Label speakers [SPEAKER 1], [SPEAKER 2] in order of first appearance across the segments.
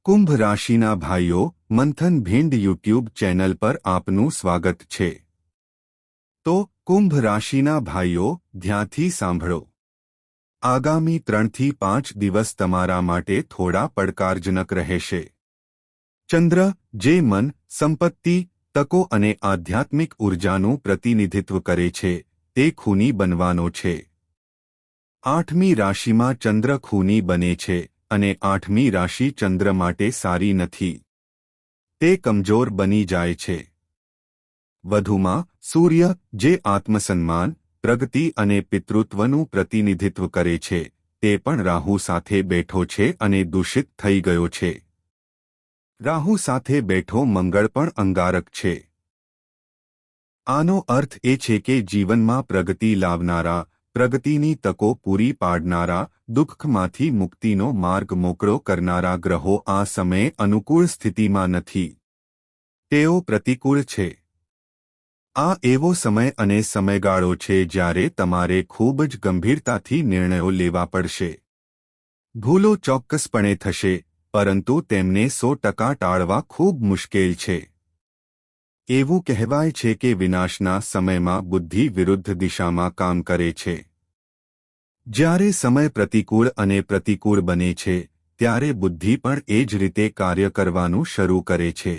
[SPEAKER 1] કુંભ રાશિના ભાઈઓ, મંથન ભીંડ યુટ્યુબ ચેનલ પર આપનું સ્વાગત છે। તો કુંભ રાશિના ભાઈઓ, ધ્યાનથી સાંભળો। આગામી 3 થી 5 દિવસ તમારા માટે થોડા પડકારજનક રહેશે। ચંદ્ર, જે મન, સંપત્તિ, તકો અને આધ્યાત્મિક ઉર્જાનું પ્રતિનિધિત્વ કરે છે, તે ખૂની બનવાનો છે। 8મી રાશિમાં ચંદ્ર ખૂની બને છે અને 8મી રાશિ ચંદ્ર માટે સારી નથી। તે કમજોર બની જાય છે। વધુમાં સૂર્ય, જે આત્મસન્માન, પ્રગતિ અને પિતૃત્વનું પ્રતિનિધિત્વ કરે છે, તે પણ રાહુ સાથે બેઠો છે અને દૂષિત થઈ ગયો છે। રાહુ સાથે બેઠો મંગળ પણ અંગારક છે। આનો અર્થ એ છે કે જીવનમાં પ્રગતિ લાવનારા, પ્રગતિની તકો પૂરી પાડનારા, દુઃખમાંથી મુક્તિનો માર્ગ મોકળો કરનારા ગ્રહો આ સમયે અનુકૂળ સ્થિતિમાં નથી। તેઓ પ્રતિકૂળ છે। આ એવો સમય અને સમયગાળો છે જ્યારે તમારે ખૂબ જ ગંભીરતાથી નિર્ણયો લેવા પડશે। ભૂલો ચોક્કસપણે થશે, પરંતુ તેમને 100% ટાળવા ખૂબ મુશ્કેલ છે। એવું કહેવાય છે કે વિનાશના સમયમાં બુદ્ધિ વિરુદ્ધ દિશામાં કામ કરે છે। જ્યારે સમય પ્રતિકૂળ અને પ્રતિકૂળ બને છે, ત્યારે બુદ્ધિ પણ એ જ રીતે કાર્ય કરવાનું શરૂ કરે છે।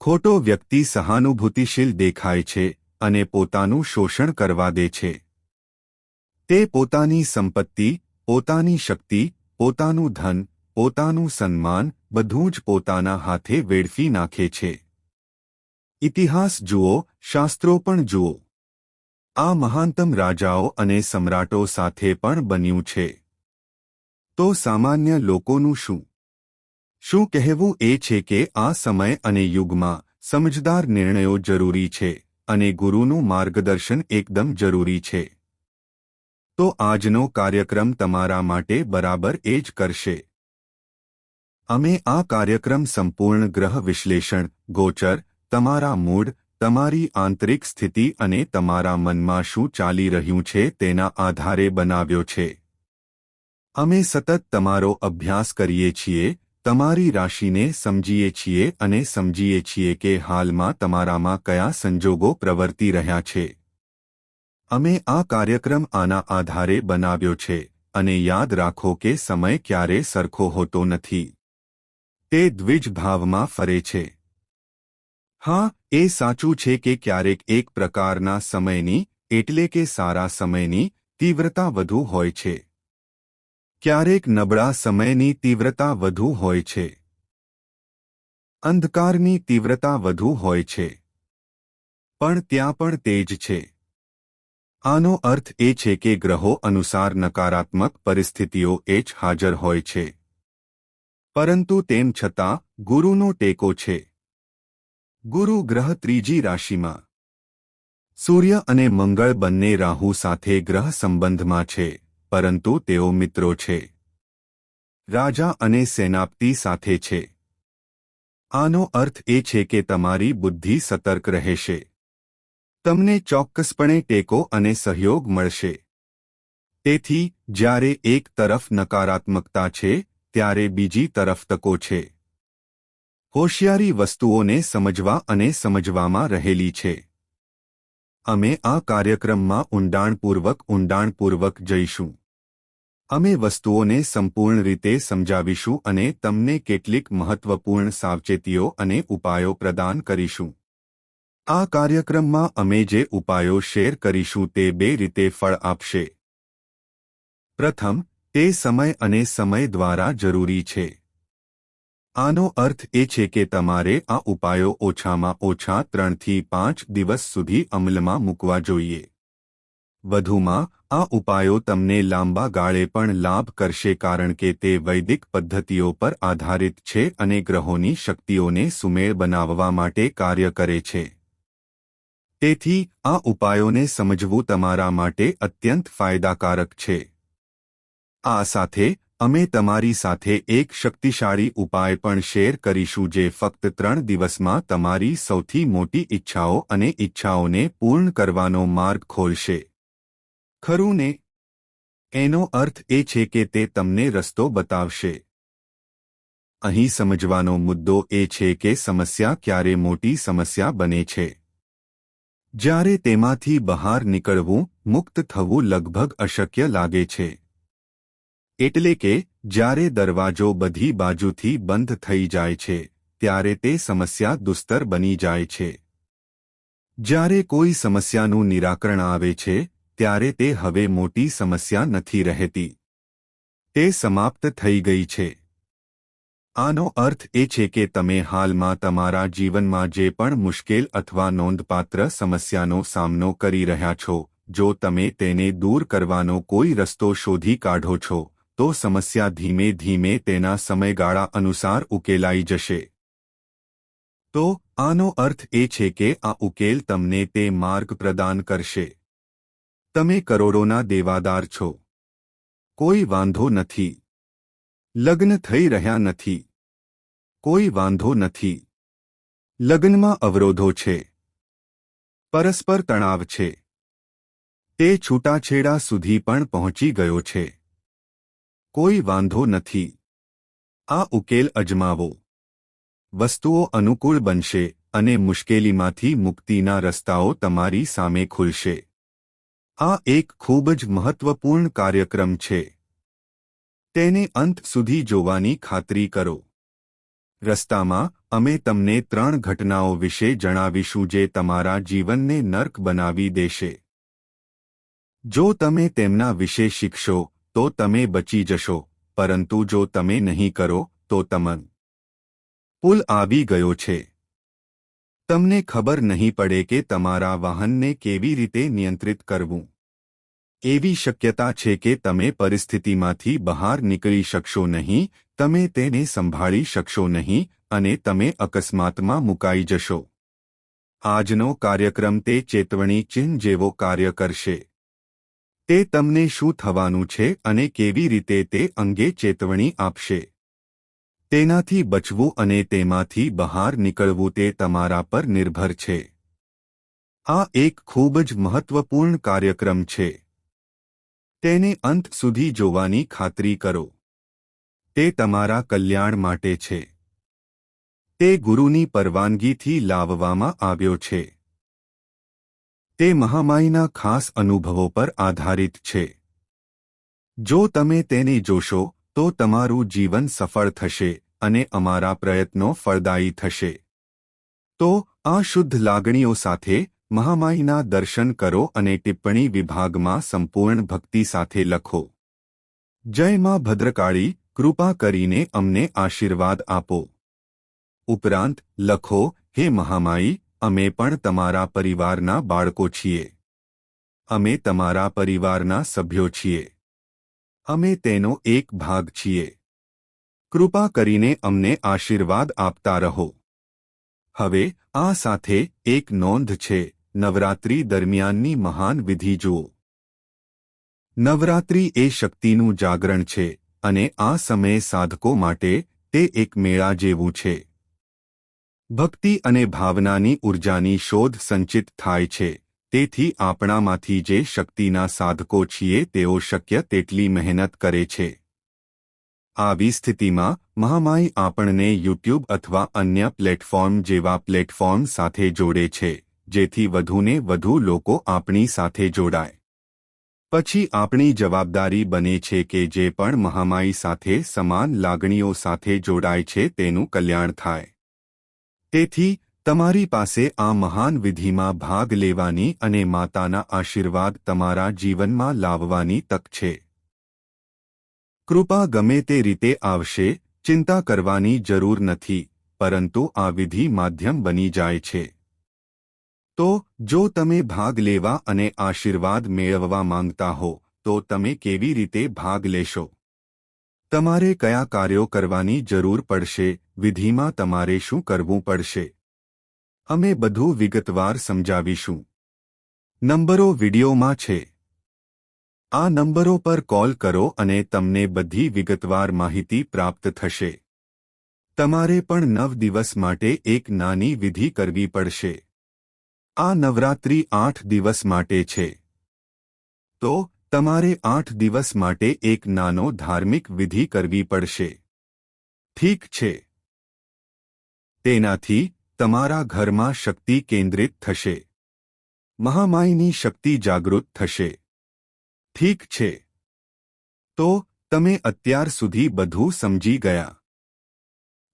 [SPEAKER 1] ખોટો વ્યક્તિ સહાનુભૂતિશીલ દેખાય છે અને પોતાનું શોષણ કરવા દે છે। તે પોતાની સંપત્તિ, પોતાની શક્તિ, પોતાનું ધન, પોતાનું સન્માન બધું જ પોતાના હાથે વેડફી નાખે છે। ઇતિહાસ જુઓ, શાસ્ત્રો પણ જુઓ। આ મહાનતમ રાજાઓ અને સમ્રાટો સાથે પણ બન્યું છે। તો સામાન્ય લોકોનું શું? શું કહેવું એ છે કે આ સમય અને યુગમાં સમજદાર નિર્ણયો જરૂરી છે અને ગુરુનું માર્ગદર્શન એકદમ જરૂરી છે। તો આજનો કાર્યક્રમ તમારા માટે બરાબર એ જ કરશે। અમે આ કાર્યક્રમ સંપૂર્ણ ગ્રહ વિશ્લેષણ, ગોચર, તમારા મૂડ, તમારી આંતરિક સ્થિતિ અને તમારા મનમાં શું ચાલી રહ્યું છે તેના આધારે બનાવ્યો છે। અમે સતત તમારો અભ્યાસ કરીએ છીએ, તમારી રાશિને સમજીએ છીએ અને સમજીએ છીએ કે હાલમાં તમારામાં કયા સંજોગો પ્રવર્તી રહ્યા છે। અમે આ કાર્યક્રમ આના આધારે બનાવ્યો છે અને યાદ રાખો કે સમય ક્યારે સરખો હોતો નથી। તે દ્વિજ ભાવમાં ફરે છે। હા, એ સાચું છે કે ક્યારેક એક પ્રકારના સમયની, એટલે કે સારા સમયની, તીવ્રતા વધુ હોય છે। ક્યારેક નબળા સમયની તીવ્રતા વધુ હોય છે। અંધકારની તીવ્રતા વધુ હોય છે। પણ ત્યાં પણ તેજ છે। આનો અર્થ એ છે કે ગ્રહો અનુસાર નકારાત્મક પરિસ્થિતિઓ એ જ હાજર હોય છે। પરંતુ તેમ છતાં ગુરુનો ટેકો છે। ગુરુ ગ્રહ ત્રીજી રાશિમાં। સૂર્ય અને મંગળ બંને રાહુ સાથે ગ્રહ સંબંધમાં છે, પરંતુ તેઓ મિત્રો છે। રાજા અને સેનાપતિ સાથે છે। આનો અર્થ એ છે કે તમારી બુદ્ધિ સતર્ક રહેશે। તમને ચોક્કસપણે ટેકો અને સહયોગ મળશે। તેથી જ્યારે એક તરફ નકારાત્મકતા છે, ત્યારે બીજી તરફ તકો છે। હોશિયારી વસ્તુઓને સમજવા અને સમજવામાં રહેલી છે। અમે આ કાર્યક્રમમાં ઊંડાણપૂર્વક જઈશું। અમે વસ્તુઓને સંપૂર્ણ રીતે સમજાવીશું અને તમને કેટલીક મહત્વપૂર્ણ સાવચેતીઓ અને ઉપાયો પ્રદાન કરીશું। આ કાર્યક્રમમાં અમે જે ઉપાયો શેર કરીશું તે બે રીતે ફળ આપશે। પ્રથમ, તે સમય અને સમય દ્વારા જરૂરી છે। આનો અર્થ એ છે કે તમારે આ ઉપાયો ઓછામાં ઓછા 3 થી 5 દિવસ સુધી અમલમાં મૂકવા જોઈએ। વધુમાં, આ ઉપાયો તમને લાંબા ગાળે પણ લાભ કરશે કારણ કે તે વૈદિક પદ્ધતિઓ પર આધારિત છે અને ગ્રહોની શક્તિઓને સુમેળ બનાવવા માટે કાર્ય કરે છે। તેથી આ ઉપાયોને સમજવું તમારા માટે અત્યંત ફાયદાકારક છે। આ સાથે અમે તમારી સાથે એક શક્તિશાળી ઉપાય પણ શેર કરીશું જે ફક્ત 3 દિવસમાં તમારી સૌથી મોટી ઈચ્છાઓ અને ઈચ્છાઓને પૂર્ણ કરવાનો માર્ગ ખોલશે। ખરું ને? એનો અર્થ એ છે કે તે તમને રસ્તો બતાવશે। અહીં સમજવાનો મુદ્દો એ છે કે સમસ્યા ક્યારે મોટી સમસ્યા બને છે જ્યારે તેમાંથી બહાર નીકળવું, મુક્ત થવું લગભગ અશક્ય લાગે છે. એટલે કે જ્યારે દરવાજો બધી બાજુથી બંધ થઈ જાય છે ત્યારે તે સમસ્યા દુસ્તર બની જાય છે. જ્યારે કોઈ સમસ્યાનું નિરાકરણ આવે છે ત્યારે તે હવે મોટી સમસ્યા નથી રહેતી. તે સમાપ્ત થઈ ગઈ છે. આનો અર્થ એ છે કે તમે હાલમાં તમારા જીવનમાં જે પણ મુશ્કેલ અથવા નોંધપાત્ર સમસ્યાનો સામનો કરી રહ્યા છો, જો તમે તેને દૂર કરવાનો કોઈ રસ્તો શોધી કાઢો છો, તો સમસ્યા ધીમે ધીમે તેના સમયગાળા અનુસાર ઉકેલાઈ જશે. તો આનો અર્થ એ છે કે આ ઉકેલ તમને તે માર્ગ પ્રદાન કરશે. તમે કરોડોના દેવાદાર છો. કોઈ વાંધો નથી. લગ્ન થઈ રહ્યા નથી. કોઈ વાંધો નથી. લગ્નમાં અવરોધો છે. પરસ્પર તણાવ છે. તે છૂટાછેડા સુધી પણ પહોંચી ગયો છે. કોઈ વાંધો નથી. આ ઉકેલ અજમાવો. વસ્તુઓ અનુકૂળ બનશે અને મુશ્કેલીમાંથી મુક્તિના રસ્તાઓ તમારી સામે ખુલશે. આ એક ખૂબ જ મહત્વપૂર્ણ કાર્યક્રમ છે. તેને અંત સુધી જોવાની ખાતરી કરો. રસ્તામાં અમે તમને 3 ઘટનાઓ વિશે જણાવીશું જે તમારા જીવનને નર્ક બનાવી દેશે. જો તમે તેમના વિશે શીખશો તો તમે બચી જશો, પરંતુ જો તમે નહીં કરો તો તમન પુલ આવી ગયો છે. તમને ખબર નહીં પડે કે તમારા વાહનને કેવી રીતે નિયંત્રિત કરવું. એવી શક્યતા છે કે તમે પરિસ્થિતિમાંથી બહાર નીકળી શકશો નહીં, તમે તેને સંભાળી શકશો નહીં અને તમે અકસ્માતમાં મુકાઈ જશો. આજનો કાર્યક્રમ તે ચેતવણી ચિહ્ન જેવો કાર્ય કરશે. તે તમને શું થવાનું છે અને કેવી રીતે તે અંગે ચેતવણી આપશે. તેનાથી બચવું અને તેમાંથી બહાર નીકળવું તે તમારા પર નિર્ભર છે. આ એક ખૂબ જ મહત્વપૂર્ણ કાર્યક્રમ છે. તેને અંત સુધી જોવાની ખાતરી કરો. તે તમારા કલ્યાણ માટે છે. તે ગુરુની પરવાનગીથી લાવવામાં આવ્યો છે. તે મહામાયના ખાસ અનુભવો પર આધારિત છે. જો તમે તેને જોશો તો તમારું જીવન સફળ થશે અને અમારા પ્રયત્નો ફળદાયી થશે. તો આ શુદ્ધ લાગણીઓ સાથે મહામાયના દર્શન કરો અને ટિપ્પણી વિભાગમાં સંપૂર્ણ ભક્તિ સાથે લખો. જય માં ભદ્રકાળી, કૃપા કરીને અમને આશીર્વાદ આપો. ઉપરાંત લખો, હે મહામાઈ, અમે પણ તમારા પરિવારના બાળકો છીએ. અમે તમારા પરિવારના સભ્યો છીએ. અમે તેનો એક ભાગ છીએ. કૃપા કરીને અમને આશીર્વાદ આપતા રહો. હવે આ સાથે એક નોંધ છે. નવરાત્રિ દરમિયાનની મહાન વિધિ જુઓ. નવરાત્રિ એ શક્તિનું જાગરણ છે અને આ સમયે સાધકો માટે તે એક મેળા જેવું છે. ભક્તિ અને ભાવનાની ઊર્જાની શોધ સંચિત થાય છે. તેથી આપણામાંથી જે શક્તિના સાધકો છીએ તેઓ શક્ય તેટલી મહેનત કરે છે. આવી સ્થિતિમાં મહામાઈ આપણને યુટ્યુબ અથવા અન્ય પ્લેટફોર્મ જેવા પ્લેટફોર્મ સાથે જોડે છે, જેથી વધુને વધુ લોકો આપણી સાથે જોડાય. પછી આપણી જવાબદારી બને છે કે જે પણ મહામાઈ સાથે સમાન લાગણીઓ સાથે જોડાય છે તેનું કલ્યાણ થાય. તેથી તમારી પાસે આ મહાન વિધિમાં ભાગ લેવાની અને માતાના આશીર્વાદ તમારા જીવનમાં લાવવાની તક છે. કૃપા ગમે તે રીતે આવશે, ચિંતા કરવાની જરૂર નથી, પરંતુ આ વિધિ માધ્યમ બની જાય છે. તો જો તમે ભાગ લેવા અને આશીર્વાદ મેળવવા માંગતા હો તો તમે કેવી રીતે ભાગ લેશો? તમારે કયા કાર્યો કરવાની જરૂર પડશે? વિધિમાં તમારે શું કરવું પડશે? અમે બધું વિગતવાર સમજાવીશું. નંબરો વિડીયોમાં છે. આ નંબરો પર કોલ કરો અને તમને બધી વિગતવાર માહિતી પ્રાપ્ત થશે. તમારે પણ 9 દિવસ માટે એક નાની વિધિ કરવી પડશે. આ નવરાત્રિ 8 દિવસ માટે છે. તો તમારે 8 દિવસ માટે એક નાનો ધાર્મિક વિધિ કરવી પડશે. ઠીક છે. તેનાથી તમારા ઘરમાં શક્તિ કેન્દ્રિત થશે. મહામાયની શક્તિ જાગૃત થશે. ઠીક છે. તો તમે અત્યાર સુધી બધું સમજી ગયા.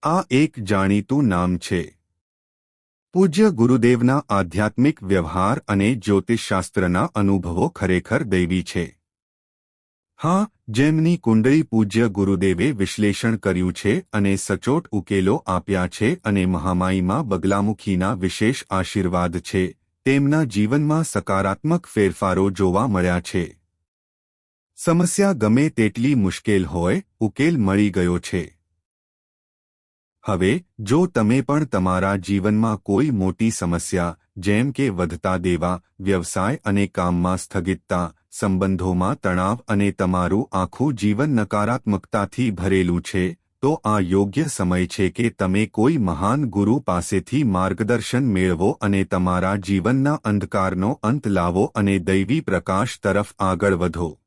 [SPEAKER 1] આ એક જાણીતું નામ છે. પૂજ્ય ગુરુદેવના આધ્યાત્મિક વ્યવહાર અને જ્યોતિષશાસ્ત્રના અનુભવો ખરેખર દૈવી છે. હા, જેમની કુંડળી પૂજ્ય ગુરુદેવે વિશ્લેષણ કર્યું છે અને સચોટ ઉકેલો આપ્યા છે અને મહામાયીમાં બગલામુખીના વિશેષ આશીર્વાદ છે, તેમના જીવનમાં સકારાત્મક ફેરફારો જોવા મળ્યા છે. સમસ્યા ગમે તેટલી મુશ્કેલ હોય, ઉકેલ મળી ગયો છે. હવે જો તમે પણ તમારા જીવનમાં કોઈ મોટી સમસ્યા જેમ કે વધતા દેવા, વ્યવસાય અને કામમાં સ્થગિતતા, સંબંધોમાં તણાવ અને તમારું આખું જીવન નકારાત્મકતાથી ભરેલું છે, તો આ યોગ્ય સમય છે કે તમે કોઈ મહાન ગુરુ પાસેથી માર્ગદર્શન મેળવો અને તમારા જીવનના અંધકારનો અંત લાવો અને દૈવી પ્રકાશ તરફ આગળ વધો.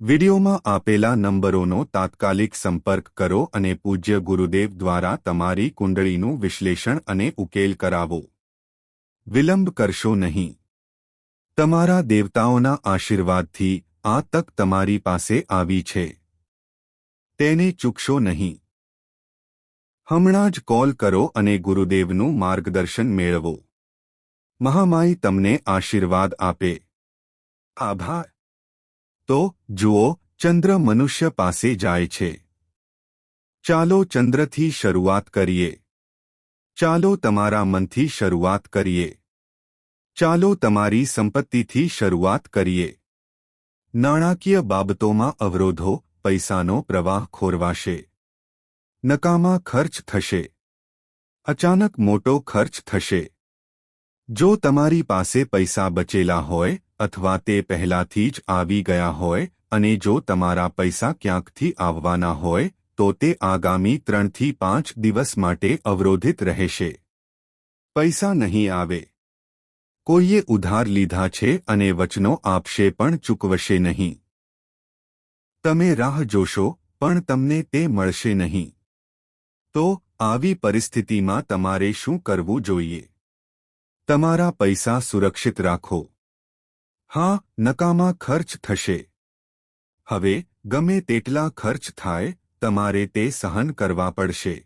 [SPEAKER 1] વિડિયોમાં આપેલા નંબરોનો તાત્કાલિક સંપર્ક કરો અને પૂજ્ય ગુરુદેવ દ્વારા તમારી કુંડળીનું વિશ્લેષણ અને ઉકેલ કરાવો. વિલંબ કરશો નહીં. તમારા દેવતાઓના આશીર્વાદથી આ તક તમારી પાસે આવી છે. તેને ચૂકશો નહીં. હમણાં જ કોલ કરો અને ગુરુદેવનું માર્ગદર્શન મેળવો. મહામાઈ તમને આશીર્વાદ આપે. આભાર. તો જુઓ, ચંદ્ર મનુષ્ય પાસે જાય છે. ચાલો ચંદ્રથી શરૂઆત કરીએ. ચાલો તમારા મનથી શરૂઆત કરીએ. ચાલો તમારી સંપત્તિથી શરૂઆત કરીએ. નાણાકીય બાબતોમાં અવરોધો, પૈસાનો પ્રવાહ ખોરવાશે. નકામા ખર્ચ થશે. અચાનક મોટો ખર્ચ થશે. જો તમારી પાસે પૈસા બચેલા હોય અથવા તે પહેલાથી જ આવી ગયા હોય અને જો તમારા પૈસા ક્યાંકથી આવવાના હોય તો તે આગામી 3 થી 5 દિવસ માટે અવરોધિત રહેશે. પૈસા નહીં આવે. કોઈએ ઉધાર લીધા છે અને વચનો આપશે પણ ચૂકવશે નહીં. તમે રાહ જોશો પણ તમને તે મળશે નહીં. તો આવી પરિસ્થિતિમાં તમારે શું કરવું જોઈએ? તમારા પૈસા સુરક્ષિત રાખો. હા, નકામા ખર્ચ થશે. હવે ગમે તેટલા ખર્ચ થાય, તમારે તે સહન કરવા પડશે.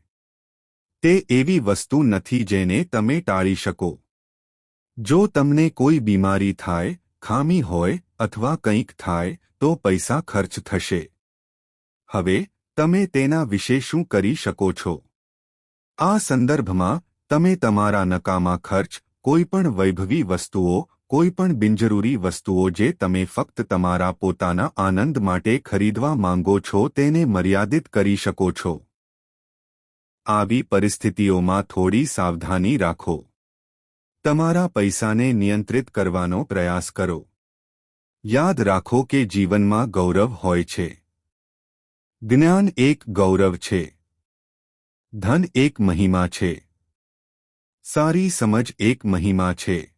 [SPEAKER 1] તે એવી વસ્તુ નથી જેને તમે ટાળી શકો. જો તમને કોઈ બીમારી થાય, ખામી હોય અથવા કંઈક થાય તો પૈસા ખર્ચ થશે. હવે તમે તેના વિશે શું કરી શકો છો? આ સંદર્ભમાં તમે તમારા નકામા ખર્ચ, કોઈપણ વૈભવી વસ્તુઓ, કોઈપણ બિનજરૂરી વસ્તુઓ જે તમે ફક્ત તમારા પોતાના આનંદ માટે ખરીદવા માંગો છો તેને મર્યાદિત કરી શકો છો. આવી પરિસ્થિતિઓમાં થોડી સાવધાની રાખો. તમારા પૈસાને નિયંત્રિત કરવાનો પ્રયાસ કરો. યાદ રાખો કે જીવનમાં ગૌરવ હોય છે. જ્ઞાન એક ગૌરવ છે. ધન એક મહિમા છે. સારી સમજ એક મહિમા છે.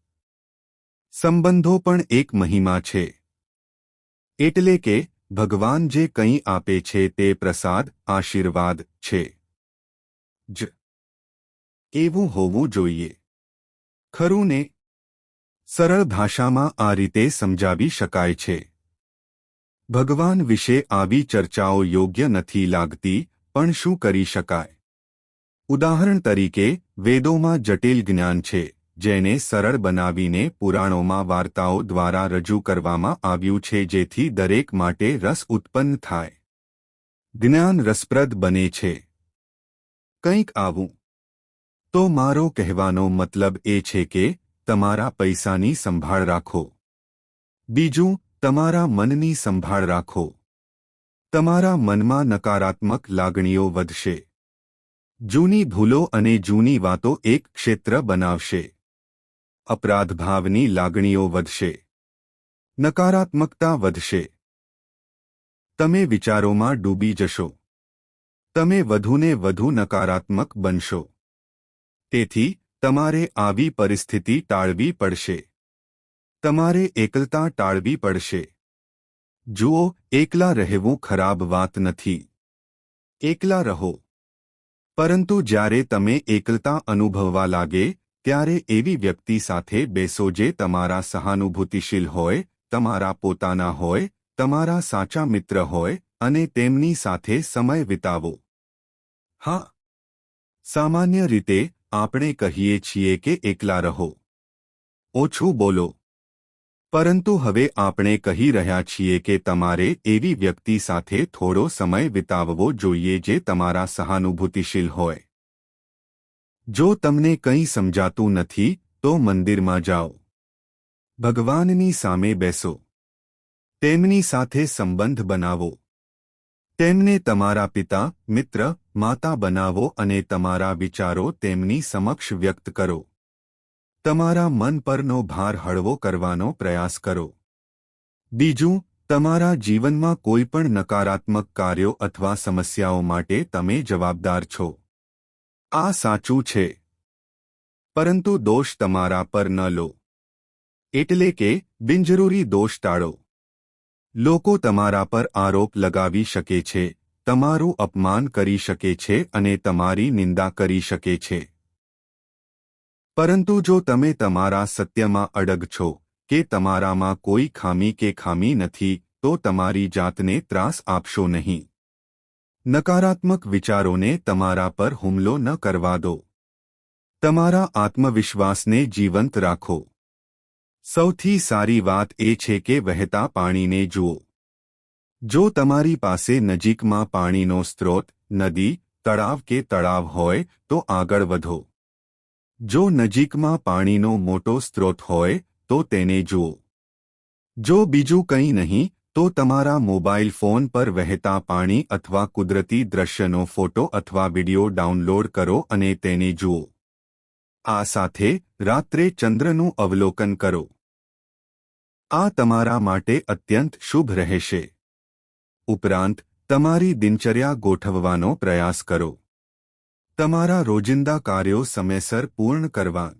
[SPEAKER 1] સંબંધો પણ એક મહિમા છે. એટલે કે ભગવાન જે કંઈ આપે છે તે પ્રસાદ, આશીર્વાદ છે. જ એવું હોવું જોઈએ. ખરું ને? સરળ ભાષામાં આ રીતે સમજાવી શકાય છે. ભગવાન વિશે આવી ચર્ચાઓ યોગ્ય નથી લાગતી, પણ શું કરી શકાય? ઉદાહરણ તરીકે, વેદોમાં જટિલ જ્ઞાન છે, જેને સરળ બનાવીને પુરાણોમાં વાર્તાઓ દ્વારા રજૂ કરવામાં આવ્યું છે જેથી દરેક માટે રસ ઉત્પન્ન થાય. જ્ઞાન રસપ્રદ બને છે. કંઈક આવું. તો મારો કહેવાનો મતલબ એ છે કે તમારા પૈસાની સંભાળ રાખો. બીજું, તમારા મનની સંભાળ રાખો. તમારા મનમાં નકારાત્મક લાગણીઓ વધશે. જૂની ભૂલો અને જૂની વાતો એક ક્ષેત્ર બનાવશે. અપરાધભાવની લાગણીઓ વધશે. નકારાત્મકતા વધશે. તમે વિચારોમાં ડૂબી જશો. તમે વધુને વધુ નકારાત્મક બનશો. તેથી તમારે આવી પરિસ્થિતિ ટાળવી પડશે. તમારે એકલતા ટાળવી પડશે. જુઓ, એકલા રહેવું ખરાબ વાત નથી. એકલા રહો. પરંતુ જ્યારે તમે એકલતા અનુભવવા લાગે ત્યારે એવી વ્યક્તિ સાથે બેસો જે તમારા સહાનુભૂતિશીલ હોય, તમારા પોતાના હોય, તમારા સાચા મિત્ર હોય અને તેમની સાથે સમય વિતાવો. હા, સામાન્ય રીતે આપણે કહીએ છીએ કે એકલા રહો, ઓછું બોલો. પરંતુ હવે આપણે કહી રહ્યા છીએ કે તમારે એવી વ્યક્તિ સાથે થોડો સમય વિતાવવો જોઈએ જે તમારા સહાનુભૂતિશીલ હોય. જો તમને કંઈ સમજાતું નથી તો મંદિરમાં જાઓ. ભગવાનની સામે બેસો. તેમની સાથે સંબંધ બનાવો. તેમને તમારા પિતા, મિત્ર, માતા બનાવો અને તમારા વિચારો તેમની સમક્ષ વ્યક્ત કરો. તમારા મન પરનો ભાર હળવો કરવાનો પ્રયાસ કરો. બીજું, તમારા જીવનમાં કોઈપણ નકારાત્મક કાર્યો અથવા સમસ્યાઓ માટે તમે જવાબદાર છો. આ સાચું છે. પરંતુ દોષ તમારા પર ન લો. એટલે કે બિનજરૂરી દોષ ટાળો. લોકો તમારા પર આરોપ લગાવી શકે છે, તમારું અપમાન કરી શકે છે અને તમારી નિંદા કરી શકે છે. પરંતુ જો તમે તમારા સત્યમાં અડગ છો કે તમારામાં કોઈ ખામી કે ખામી નથી, તો તમારી જાતને ત્રાસ આપશો નહીં. નકારાત્મક વિચારોને તમારા પર હુમલો ન કરવા દો. તમારા આત્મવિશ્વાસને જીવંત રાખો. સૌથી સારી વાત એ છે કે વહેતા પાણીને જુઓ. જો તમારી પાસે નજીકમાં પાણીનો સ્ત્રોત, નદી, તળાવ કે તળાવ હોય તો આગળ વધો. જો નજીકમાં પાણીનો મોટો સ્ત્રોત હોય તો તેને જુઓ. જો બીજું કંઈ નહીં તો તમારા મોબાઈલ ફોન પર વહેતા પાણી અથવા કુદરતી દૃશ્યનો ફોટો અથવા વિડિયો ડાઉનલોડ કરો અને તેને જુઓ. આ સાથે રાત્રે ચંદ્રનું અવલોકન કરો. આ તમારા માટે અત્યંત શુભ રહેશે. ઉપરાંત તમારી દિનચર્યા ગોઠવવાનો પ્રયાસ કરો. તમારા રોજિંદા કાર્યો સમયસર પૂર્ણ કરવા.